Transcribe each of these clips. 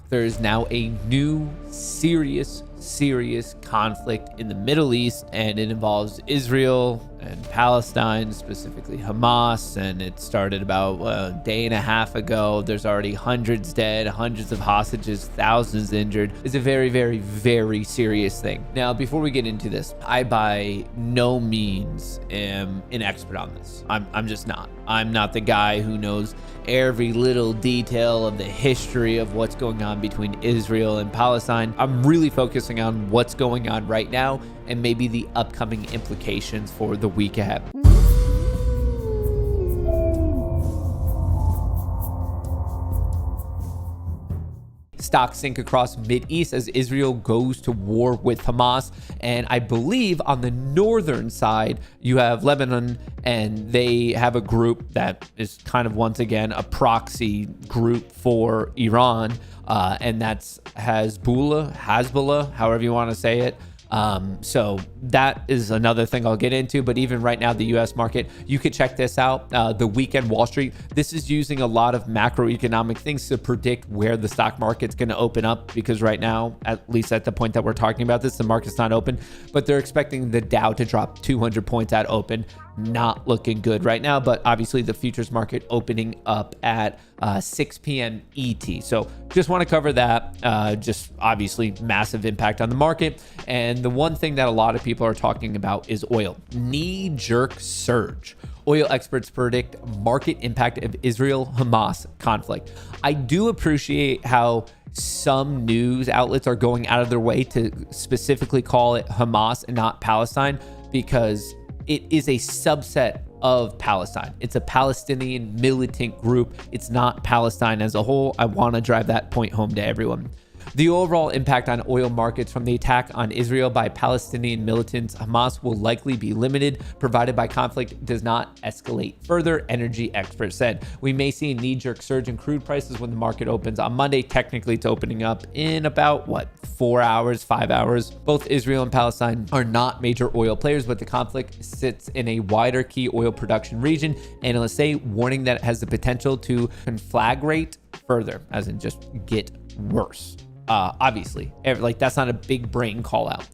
there is now a new serious conflict in the Middle East, and it involves Israel and Palestine, specifically Hamas, and it started about a day and a half ago. There's already hundreds dead, hundreds of hostages, thousands injured. It's a very serious thing. Now, before we get into this, I by no means am an expert on this. I'm just not. I'm not the guy who knows every little detail of the history of what's going on between Israel and Palestine. I'm really focusing on what's going on right now and maybe the upcoming implications for the week ahead. Stocks sink across Mideast as Israel goes to war with Hamas. And I believe on the northern side, you have Lebanon, and they have a group that is kind of, once again, a proxy group for Iran. And that's Hezbollah, however you want to say it. So that is another thing I'll get into. But even right now, the US market, you could check this out. The weekend Wall Street, this is using a lot of macroeconomic things to predict where the stock market's going to open up, because right now, at least at the point that we're talking about this, the market's not open, but they're expecting the Dow to drop 200 points at open. Not looking good right now, but obviously the futures market opening up at 6 p.m. ET. So just want to cover that. Just obviously massive impact on the market. And the one thing that a lot of people are talking about is oil. Knee-jerk surge. Oil experts predict market impact of Israel-Hamas conflict. I do appreciate how some news outlets are going out of their way to specifically call it Hamas and not Palestine, because it is a subset of Palestine. It's a Palestinian militant group. It's not Palestine as a whole. I want to drive that point home to everyone. The overall impact on oil markets from the attack on Israel by Palestinian militants Hamas will likely be limited, provided by conflict does not escalate further, energy experts said. We may see a knee-jerk surge in crude prices when the market opens on Monday. Technically, it's opening up in about, 4 hours, 5 hours. Both Israel and Palestine are not major oil players, but the conflict sits in a wider key oil production region. Analysts say, warning that it has the potential to conflagrate further, as in just get worse. Obviously, that's not a big brain call out.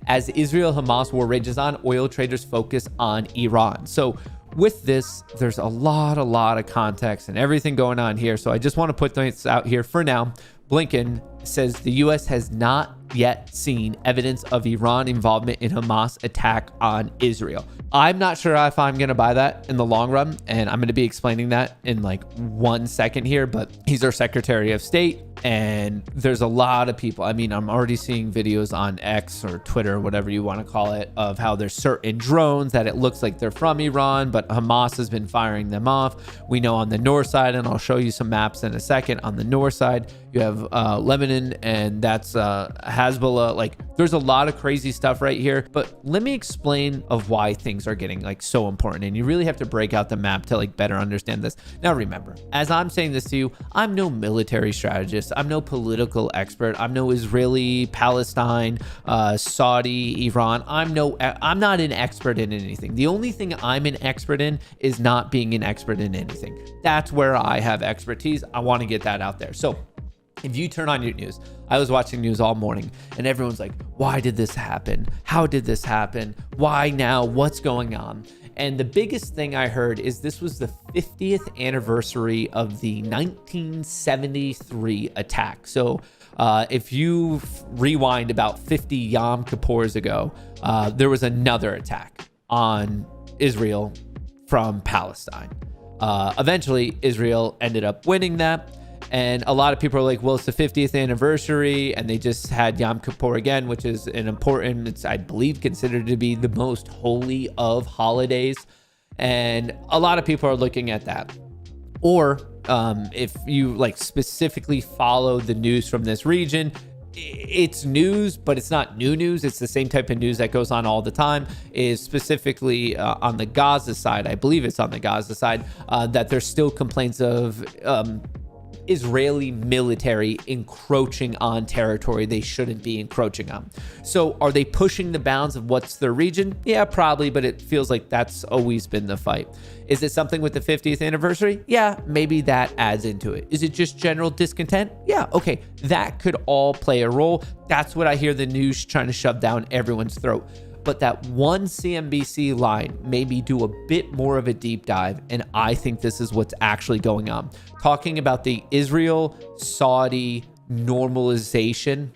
As Israel-Hamas war rages on, oil traders focus on Iran. So with this, there's a lot of context and everything going on here. So I just want to put this out here for now. Blinken says the U.S. has not yet seen evidence of Iran involvement in Hamas attack on Israel. I'm not sure if I'm going to buy that in the long run, and I'm going to be explaining that in 1 second here, but he's our Secretary of State, and there's a lot of people. I mean, I'm already seeing videos on X or Twitter, whatever you want to call it, of how there's certain drones that it looks like they're from Iran, but Hamas has been firing them off. We know on the north side, and I'll show you some maps in a second, on the north side, you have Lebanon, and that's Hezbollah. There's a lot of crazy stuff right here, but let me explain of why things are getting so important. And you really have to break out the map to better understand this. Now, remember, as I'm saying this to you, I'm no military strategist. I'm no political expert. I'm no Israeli, Palestine, Saudi, Iran. I'm not an expert in anything. The only thing I'm an expert in is not being an expert in anything. That's where I have expertise. I want to get that out there. So if you turn on your news, I was watching news all morning and everyone's like, why did this happen? How did this happen? Why now? What's going on? And the biggest thing I heard is this was the 50th anniversary of the 1973 attack. So if you rewind about 50 Yom Kippurs ago, there was another attack on Israel from Palestine. Eventually, Israel ended up winning that. And a lot of people are like, well, it's the 50th anniversary, and they just had Yom Kippur again, which is an important, it's, I believe, considered to be the most holy of holidays. And a lot of people are looking at that. Or if you specifically follow the news from this region, it's news, but it's not new news. It's the same type of news that goes on all the time, is specifically on the Gaza side. I believe it's on the Gaza side, that there's still complaints of Israeli military encroaching on territory they shouldn't be encroaching on. So are they pushing the bounds of what's their region? Yeah, probably, but it feels like that's always been the fight. Is it something with the 50th anniversary? Yeah, maybe that adds into it. Is it just general discontent? Yeah, okay, that could all play a role. That's what I hear the news trying to shove down everyone's throat. But that one CNBC line made me do a bit more of a deep dive, and I think this is what's actually going on. Talking about the Israel-Saudi normalization,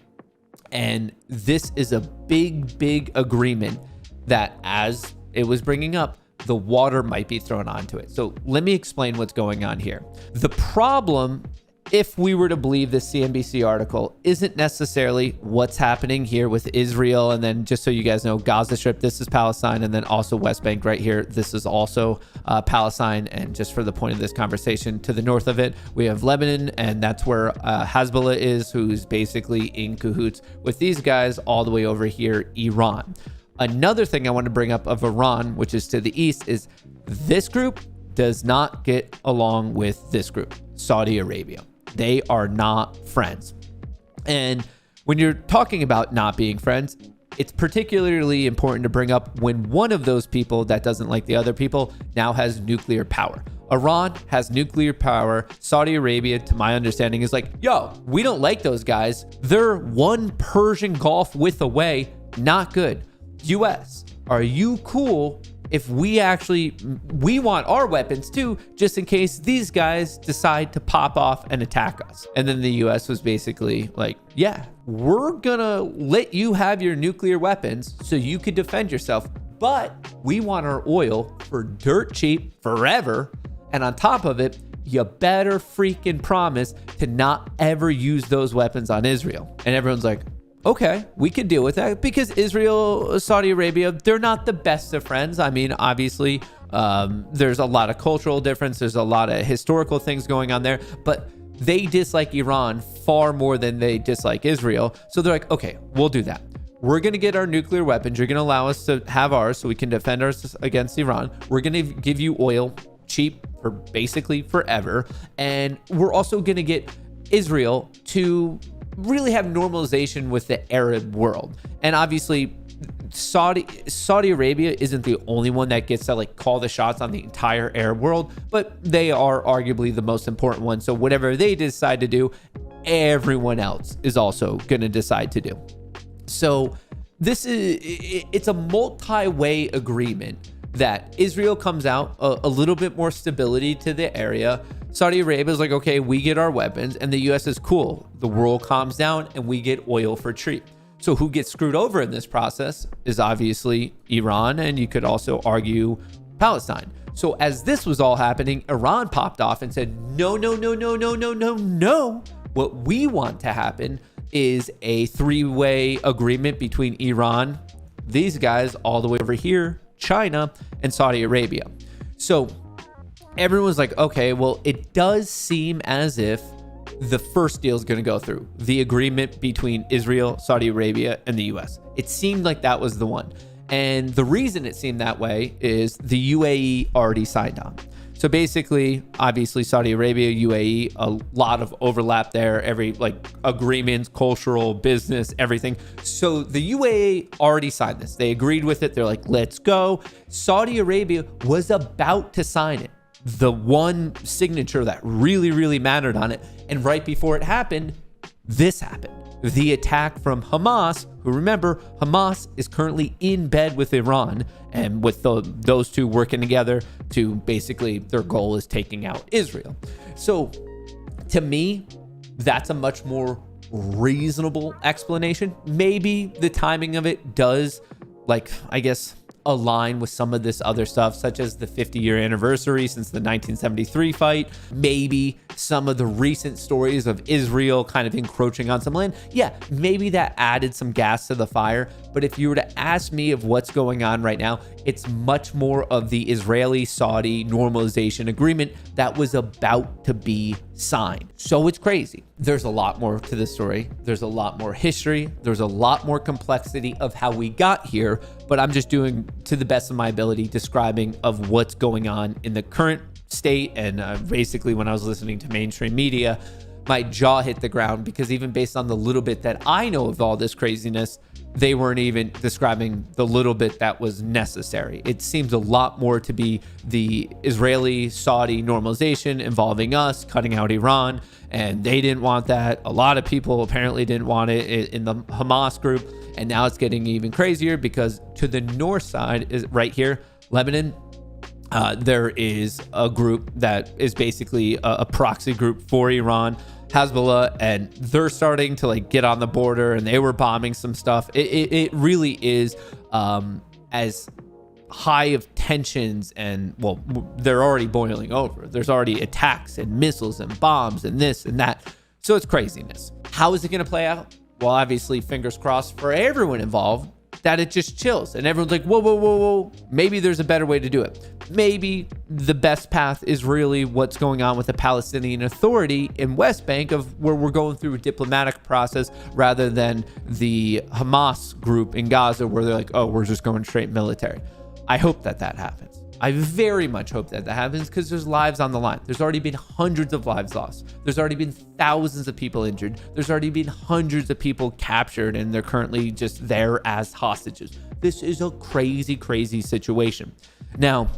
and this is a big agreement that, as it was bringing up, the water might be thrown onto it. So let me explain what's going on here. The problem, if we were to believe the CNBC article, isn't necessarily what's happening here with Israel. And then just so you guys know, Gaza Strip, this is Palestine. And then also West Bank right here, this is also Palestine. And just for the point of this conversation, to the north of it, we have Lebanon. And that's where Hezbollah is, who's basically in cahoots with these guys. All the way over here, Iran. Another thing I want to bring up of Iran, which is to the east, is this group does not get along with this group, Saudi Arabia. They are not friends. And when you're talking about not being friends, it's particularly important to bring up when one of those people that doesn't like the other people now has nuclear power. Iran has nuclear power. Saudi Arabia, to my understanding, is like, yo, we don't like those guys. They're one Persian Gulf width away. Not good. US, are you cool if we want our weapons too, just in case these guys decide to pop off and attack us? And then the US was basically like, yeah, we're gonna let you have your nuclear weapons so you could defend yourself, but we want our oil for dirt cheap forever. And on top of it, you better freaking promise to not ever use those weapons on Israel. And everyone's like, okay, we can deal with that, because Israel, Saudi Arabia, they're not the best of friends. I mean, obviously, there's a lot of cultural difference. There's a lot of historical things going on there, but they dislike Iran far more than they dislike Israel. So they're like, okay, we'll do that. We're going to get our nuclear weapons. You're going to allow us to have ours so we can defend ourselves against Iran. We're going to give you oil cheap for basically forever. And we're also going to get Israel to really have normalization with the Arab world. And obviously Saudi Arabia isn't the only one that gets to like call the shots on the entire Arab world, but they are arguably the most important one. So whatever they decide to do, everyone else is also going to decide to do. So it's a multi-way agreement that Israel comes out a little bit more stability to the area. Saudi Arabia is like, okay, we get our weapons, and the US is cool. The world calms down and we get oil for cheap. So who gets screwed over in this process is obviously Iran, and you could also argue Palestine. So as this was all happening, Iran popped off and said, no. What we want to happen is a three-way agreement between Iran, these guys all the way over here, China, and Saudi Arabia. So everyone's like, okay, well, it does seem as if the first deal is going to go through, the agreement between Israel, Saudi Arabia, and the US. It seemed like that was the one. And the reason it seemed that way is the UAE already signed on. So basically, obviously, Saudi Arabia, UAE, a lot of overlap there, every like agreements, cultural, business, everything. So the UAE already signed this. They agreed with it. They're like, let's go. Saudi Arabia was about to sign it, the one signature that really mattered on it. And right before it happened, this happened. The attack from Hamas, who, remember, Hamas is currently in bed with Iran, and with those two working together to basically, their goal is taking out Israel. So to me, that's a much more reasonable explanation. Maybe the timing of it does, like, I guess, align with some of this other stuff, such as the 50-year anniversary since the 1973 fight. Maybe some of the recent stories of Israel kind of encroaching on some land. Yeah, maybe that added some gas to the fire. But if you were to ask me of what's going on right now, it's much more of the Israeli-Saudi normalization agreement that was about to be signed. So it's crazy. There's a lot more to this story. There's a lot more history. There's a lot more complexity of how we got here, but I'm just doing, to the best of my ability, describing of what's going on in the current state. And basically when I was listening to mainstream media, my jaw hit the ground, because even based on the little bit that I know of all this craziness, they weren't even describing the little bit that was necessary. It seems a lot more to be the Israeli-Saudi normalization involving us, cutting out Iran, and they didn't want that. A lot of people apparently didn't want it in the Hamas group, and now it's getting even crazier, because to the north side is right here, Lebanon. There is a group that is basically a proxy group for Iran, Hezbollah, and they're starting to like get on the border, and they were bombing some stuff. It really is as high of tensions, and well, they're already boiling over. There's already attacks and missiles and bombs and this and that. So it's craziness. How is it going to play out? Well, obviously, fingers crossed for everyone involved that it just chills and everyone's like, whoa, whoa, whoa, whoa. Maybe there's a better way to do it. Maybe the best path is really what's going on with the Palestinian Authority in West Bank, of where we're going through a diplomatic process rather than the Hamas group in Gaza, where they're like, oh, we're just going straight military. I hope that happens. I very much hope that happens, because there's lives on the line. There's already been hundreds of lives lost. There's already been thousands of people injured. There's already been hundreds of people captured, and they're currently just there as hostages. This is a crazy, crazy situation. Now,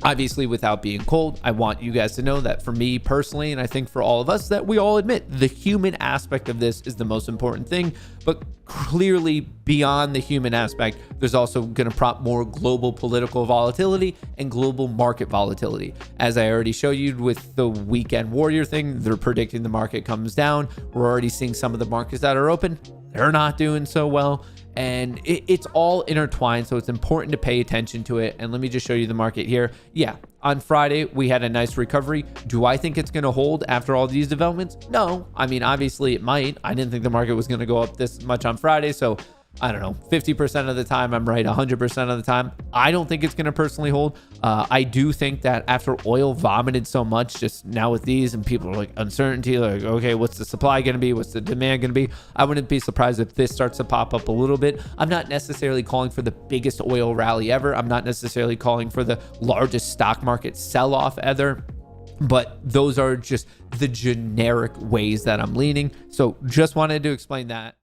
obviously, without being cold, I want you guys to know that for me personally, and I think for all of us, that we all admit the human aspect of this is the most important thing. But clearly, beyond the human aspect, there's also going to prompt more global political volatility and global market volatility. As I already showed you with the weekend warrior thing, they're predicting the market comes down. We're already seeing some of the markets that are open, they're not doing so well. And it's all intertwined, so it's important to pay attention to it. And let me just show you the market here. Yeah, on Friday, we had a nice recovery. Do I think it's going to hold after all these developments? No. I mean, obviously it might. I didn't think the market was going to go up this much on Friday. So I don't know, 50% of the time I'm right, 100% of the time I don't think it's going to personally hold. I do think that after oil vomited so much just now with these, and people are like, uncertainty, like, okay, what's the supply going to be? What's the demand going to be? I wouldn't be surprised if this starts to pop up a little bit. I'm not necessarily calling for the biggest oil rally ever. I'm not necessarily calling for the largest stock market sell-off ever. But those are just the generic ways that I'm leaning. So just wanted to explain that.